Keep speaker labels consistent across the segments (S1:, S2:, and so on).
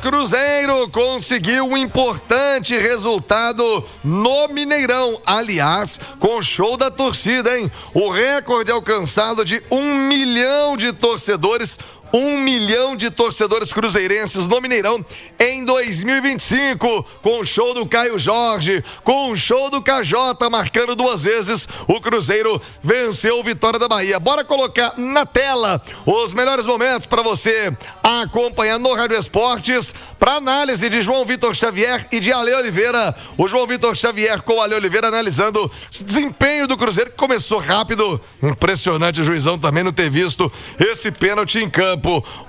S1: Cruzeiro conseguiu um importante resultado no Mineirão. Aliás, com show da torcida, hein? O recorde alcançado de 1 milhão de torcedores. 1 milhão de torcedores cruzeirenses no Mineirão em 2025, com o show do Caio Jorge, com o show do KJ marcando 2 vezes, o Cruzeiro venceu o Vitória da Bahia. Bora colocar na tela os melhores momentos para você acompanhar no Rádio Esportes, para análise de João Vitor Xavier e de Ale Oliveira. O João Vitor Xavier com o Ale Oliveira analisando o desempenho do Cruzeiro, que começou rápido. Impressionante o juizão também não ter visto esse pênalti em campo.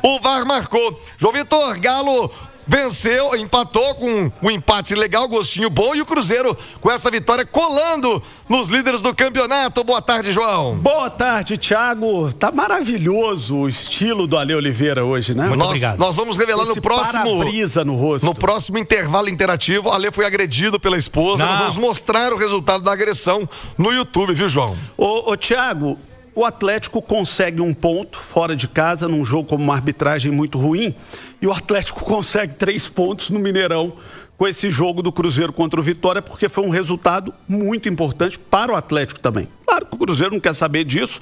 S1: O VAR marcou. João Vitor, Galo venceu, empatou com um empate legal, gostinho bom, e o Cruzeiro com essa vitória colando nos líderes do campeonato. Boa tarde, João.
S2: Boa tarde, Thiago. Tá maravilhoso o estilo do Ale Oliveira hoje, né?
S1: Muito obrigado. Nós vamos revelar
S2: esse
S1: no próximo
S2: para-brisa no rosto.
S1: No próximo intervalo interativo. O Ale foi agredido pela esposa. Nós vamos mostrar o resultado da agressão no YouTube, viu, João?
S2: Ô Thiago, o Atlético consegue um ponto fora de casa num jogo com uma arbitragem muito ruim, e o Atlético consegue 3 pontos no Mineirão com esse jogo do Cruzeiro contra o Vitória, porque foi um resultado muito importante para o Atlético também. Claro que o Cruzeiro não quer saber disso,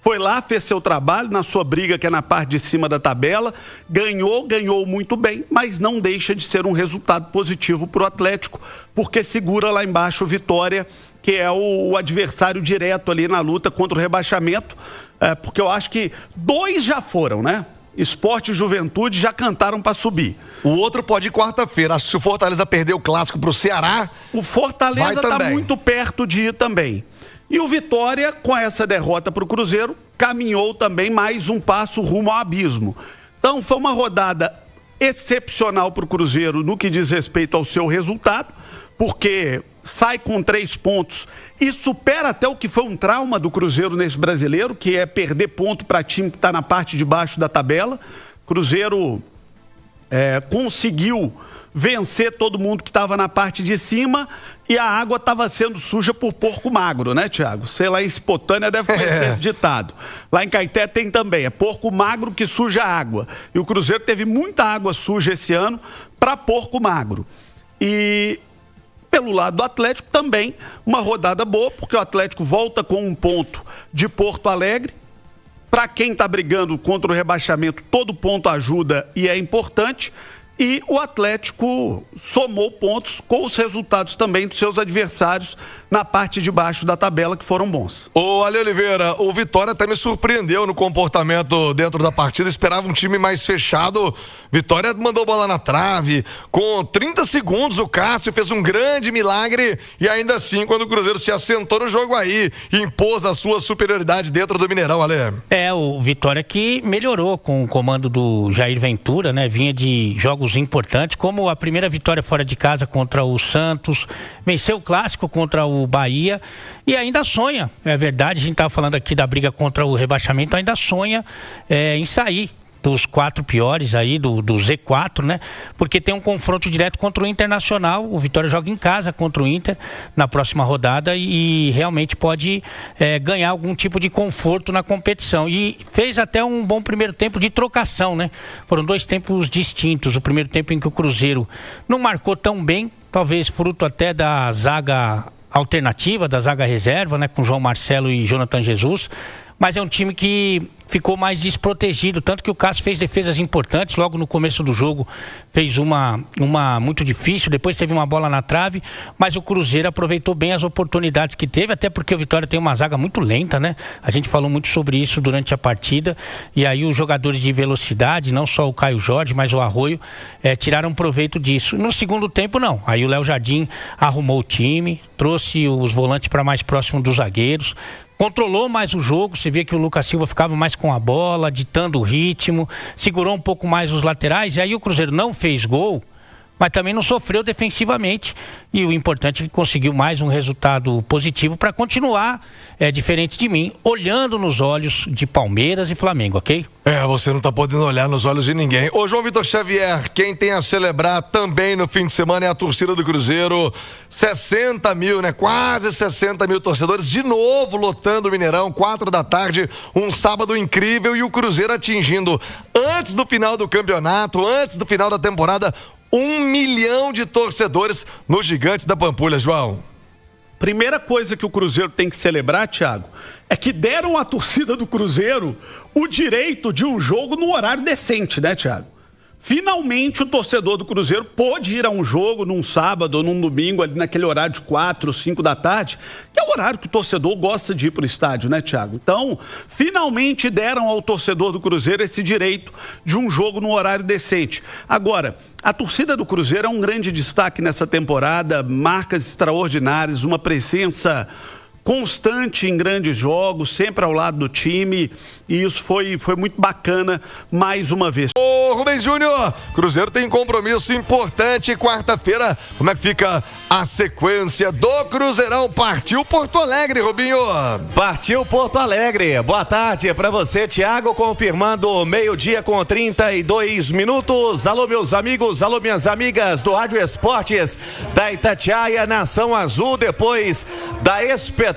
S2: foi lá, fez seu trabalho na sua briga, que é na parte de cima da tabela, ganhou muito bem, mas não deixa de ser um resultado positivo para o Atlético, porque segura lá embaixo o Vitória, que é o adversário direto ali na luta contra o rebaixamento, porque eu acho que 2 já foram, né? Sport e Juventude já cantaram para subir.
S1: O outro pode ir quarta-feira. Acho que se o Fortaleza perder o clássico pro Ceará,
S2: o Fortaleza está muito perto de ir também. E o Vitória, com essa derrota para o Cruzeiro, caminhou também mais um passo rumo ao abismo. Então foi uma rodada excepcional para o Cruzeiro no que diz respeito ao seu resultado, porque sai com 3 pontos e supera até o que foi um trauma do Cruzeiro nesse brasileiro, que é perder ponto para time que está na parte de baixo da tabela. Cruzeiro conseguiu vencer todo mundo que estava na parte de cima, e a água estava sendo suja por porco magro, né, Thiago? Sei lá, em Spotânia deve conhecer esse ditado. Lá em Caeté tem também, é porco magro que suja a água. E o Cruzeiro teve muita água suja esse ano para porco magro. E pelo lado do Atlético também, uma rodada boa, porque o Atlético volta com 1 ponto de Porto Alegre. Para quem está brigando contra o rebaixamento, todo ponto ajuda e é importante. E o Atlético somou pontos com os resultados também dos seus adversários na parte de baixo da tabela, que foram bons.
S1: Ô Ale Oliveira, o Vitória até me surpreendeu no comportamento dentro da partida. Esperava um time mais fechado. Vitória mandou bola na trave. Com 30 segundos o Cássio fez um grande milagre, e ainda assim, quando o Cruzeiro se assentou no jogo aí, impôs a sua superioridade dentro do Mineirão, Ale.
S3: O Vitória que melhorou com o comando do Jair Ventura, né? Vinha de jogos importantes, como a primeira vitória fora de casa contra o Santos, venceu o clássico contra o Bahia, e ainda sonha, é verdade, a gente estava falando aqui da briga contra o rebaixamento, ainda sonha em sair dos 4 piores aí, do Z4, né? Porque tem um confronto direto contra o Internacional. O Vitória joga em casa contra o Inter na próxima rodada e realmente pode ganhar algum tipo de conforto na competição. E fez até um bom primeiro tempo de trocação, né? Foram 2 tempos distintos. O primeiro tempo em que o Cruzeiro não marcou tão bem, talvez fruto até da zaga alternativa, da zaga reserva, né? Com João Marcelo e Jonathan Jesus. Mas é um time que ficou mais desprotegido, tanto que o Cássio fez defesas importantes, logo no começo do jogo fez uma muito difícil, depois teve uma bola na trave, mas o Cruzeiro aproveitou bem as oportunidades que teve, até porque o Vitória tem uma zaga muito lenta, né? A gente falou muito sobre isso durante a partida, e aí os jogadores de velocidade, não só o Caio Jorge, mas o Arroio, tiraram proveito disso. No segundo tempo não, aí o Léo Jardim arrumou o time, trouxe os volantes para mais próximo dos zagueiros, controlou mais o jogo, você vê que o Lucas Silva ficava mais com a bola, ditando o ritmo, segurou um pouco mais os laterais, e aí o Cruzeiro não fez gol, mas também não sofreu defensivamente, e o importante é que conseguiu mais um resultado positivo para continuar, diferente de mim, olhando nos olhos de Palmeiras e Flamengo, ok?
S1: Você não tá podendo olhar nos olhos de ninguém. Ô, João Vitor Xavier, quem tem a celebrar também no fim de semana é a torcida do Cruzeiro. 60 mil, né? Quase 60 mil torcedores, de novo lotando o Mineirão, 4 da tarde, um sábado incrível, e o Cruzeiro atingindo, antes do final do campeonato, antes do final da temporada, 1 milhão de torcedores no Gigante da Pampulha, João.
S2: Primeira coisa que o Cruzeiro tem que celebrar, Thiago, é que deram à torcida do Cruzeiro o direito de um jogo no horário decente, né, Thiago? Finalmente o torcedor do Cruzeiro pôde ir a um jogo num sábado ou num domingo, ali naquele horário de 4, 5 da tarde, que é o horário que o torcedor gosta de ir para o estádio, né, Thiago? Então, finalmente deram ao torcedor do Cruzeiro esse direito de um jogo no horário decente. Agora, a torcida do Cruzeiro é um grande destaque nessa temporada, marcas extraordinárias, uma presença constante em grandes jogos, sempre ao lado do time, e isso foi muito bacana mais uma vez.
S1: Ô, Rubens Júnior, Cruzeiro tem compromisso importante quarta-feira. Como é que fica a sequência do Cruzeirão? Partiu Porto Alegre, Rubinho.
S4: Partiu Porto Alegre. Boa tarde pra você, Thiago, confirmando meio-dia com 32 minutos. Alô, meus amigos, alô, minhas amigas do Rádio Esportes da Itatiaia, Nação Azul, depois da espetacular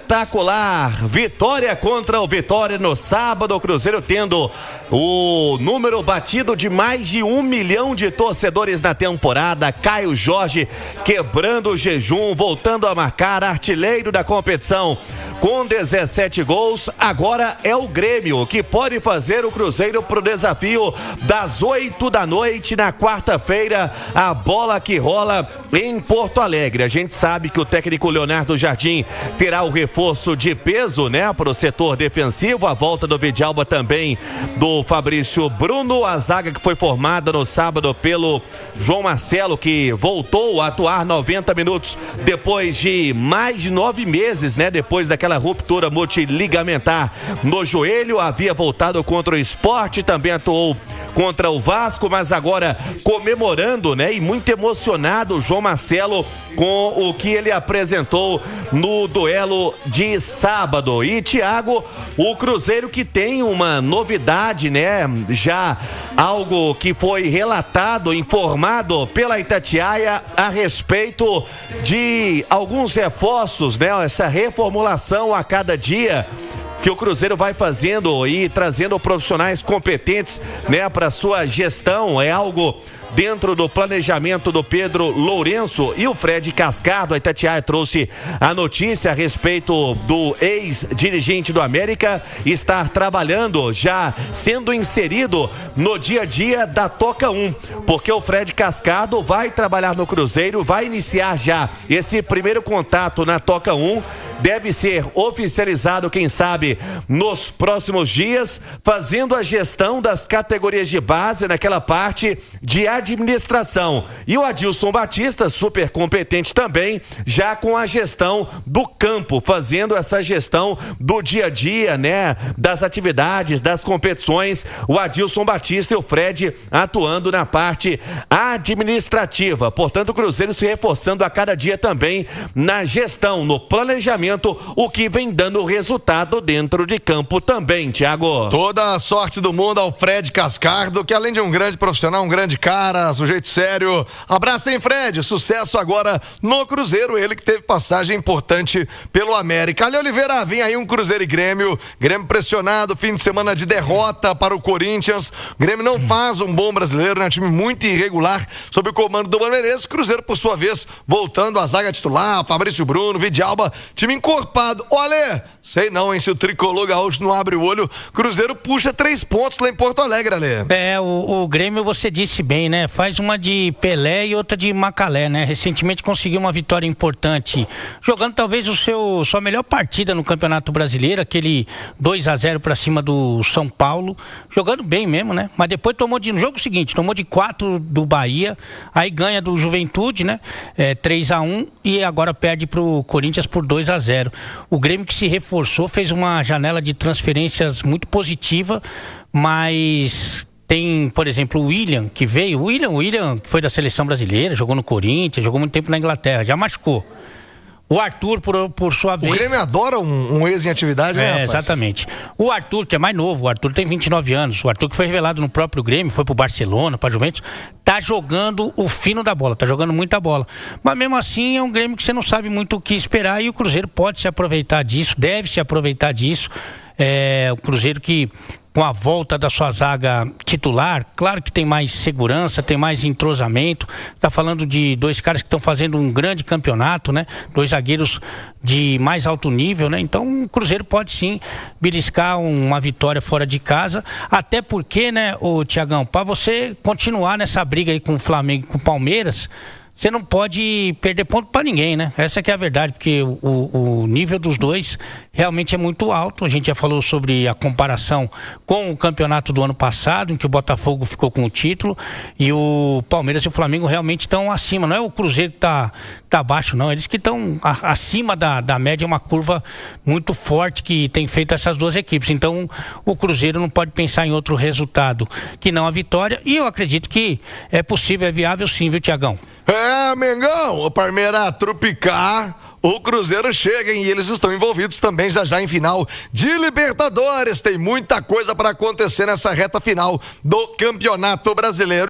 S4: vitória contra o Vitória no sábado, o Cruzeiro tendo o número batido de mais de 1 milhão de torcedores na temporada. Caio Jorge quebrando o jejum, voltando a marcar, artilheiro da competição com 17 gols. Agora é o Grêmio que pode fazer o Cruzeiro pro desafio das 8 da noite na quarta-feira, a bola que rola em Porto Alegre. A gente sabe que o técnico Leonardo Jardim terá o reforço de peso, né, para o setor defensivo, a volta do Vidalba também, do Fabrício Bruno, a zaga que foi formada no sábado pelo João Marcelo, que voltou a atuar 90 minutos depois de mais de 9 meses, né, depois daquela ruptura multiligamentar no joelho, havia voltado contra o Sport, também atuou contra o Vasco, mas agora comemorando, né, e muito emocionado o João Marcelo com o que ele apresentou no duelo de sábado. E, Thiago, o Cruzeiro que tem uma novidade, né, já algo que foi relatado, informado pela Itatiaia a respeito de alguns reforços, né, essa reformulação a cada dia que o Cruzeiro vai fazendo e trazendo profissionais competentes, né, para sua gestão. É algo dentro do planejamento do Pedro Lourenço e o Fred Cascardo. A Itatiaia trouxe a notícia a respeito do ex-dirigente do América estar trabalhando, já sendo inserido no dia a dia da Toca 1, porque o Fred Cascardo vai trabalhar no Cruzeiro, vai iniciar já esse primeiro contato na Toca 1, deve ser oficializado, quem sabe, nos próximos dias, fazendo a gestão das categorias de base naquela parte de administração. E o Adilson Batista, super competente também, já com a gestão do campo, fazendo essa gestão do dia a dia, né, das atividades, das competições. O Adilson Batista e o Fred atuando na parte administrativa. Portanto, o Cruzeiro se reforçando a cada dia também na gestão, no planejamento, o que vem dando resultado dentro de campo também, Thiago.
S1: Toda a sorte do mundo ao Fred Cascardo, que além de um grande profissional, um grande cara, sujeito sério. Abraço, hein, Fred? Sucesso agora no Cruzeiro, ele que teve passagem importante pelo América. Ali, Oliveira, vem aí um Cruzeiro e Grêmio. Grêmio pressionado, fim de semana de derrota para o Corinthians. O Grêmio não faz um bom brasileiro, né? Time muito irregular sob o comando do Palmeiras. Cruzeiro, por sua vez, voltando à zaga titular, Fabrício Bruno, Vidalba, time encorpado. Olha, sei não, hein, se o tricolor gaúcho não abre o olho, Cruzeiro puxa 3 pontos lá em Porto Alegre, Ale.
S3: O Grêmio, você disse bem, né? Faz uma de Pelé e outra de Macalé, né? Recentemente conseguiu uma vitória importante, jogando talvez sua melhor partida no Campeonato Brasileiro, aquele 2-0 pra cima do São Paulo, jogando bem mesmo, né? Mas depois no jogo seguinte, tomou de 4 do Bahia, aí ganha do Juventude, né? 3-1, e agora perde pro Corinthians por 2-0. O Grêmio que se reforçou, fez uma janela de transferências muito positiva, mas Tem, por exemplo, o William, que veio. O William que foi da seleção brasileira, jogou no Corinthians, jogou muito tempo na Inglaterra, já machucou. O Arthur, por sua vez...
S1: O Grêmio adora um ex em atividade, né, rapaz?
S3: Exatamente. O Arthur, que é mais novo, o Arthur tem 29 anos. O Arthur, que foi revelado no próprio Grêmio, foi pro Barcelona, pra Juventus, tá jogando o fino da bola, tá jogando muita bola. Mas mesmo assim, é um Grêmio que você não sabe muito o que esperar e o Cruzeiro pode se aproveitar disso, deve se aproveitar disso. O Cruzeiro que, com a volta da sua zaga titular, claro que tem mais segurança, tem mais entrosamento. Está falando de dois caras que estão fazendo um grande campeonato, né? 2 zagueiros de mais alto nível, né? Então o Cruzeiro pode sim beliscar uma vitória fora de casa, até porque, né, Tiagão, para você continuar nessa briga aí com o Flamengo e com o Palmeiras, você não pode perder ponto para ninguém, né? Essa que é a verdade, porque o nível dos dois realmente é muito alto. A gente já falou sobre a comparação com o campeonato do ano passado, em que o Botafogo ficou com o título, e o Palmeiras e o Flamengo realmente estão acima. Não é o Cruzeiro que tá abaixo, não. Eles que estão acima da média, uma curva muito forte que tem feito essas duas equipes. Então, o Cruzeiro não pode pensar em outro resultado que não a vitória, e eu acredito que é possível, é viável sim, viu, Tiagão?
S1: Mengão, o Palmeiras trupicar, o Cruzeiro chega, hein? E eles estão envolvidos também já em final de Libertadores. Tem muita coisa para acontecer nessa reta final do Campeonato Brasileiro.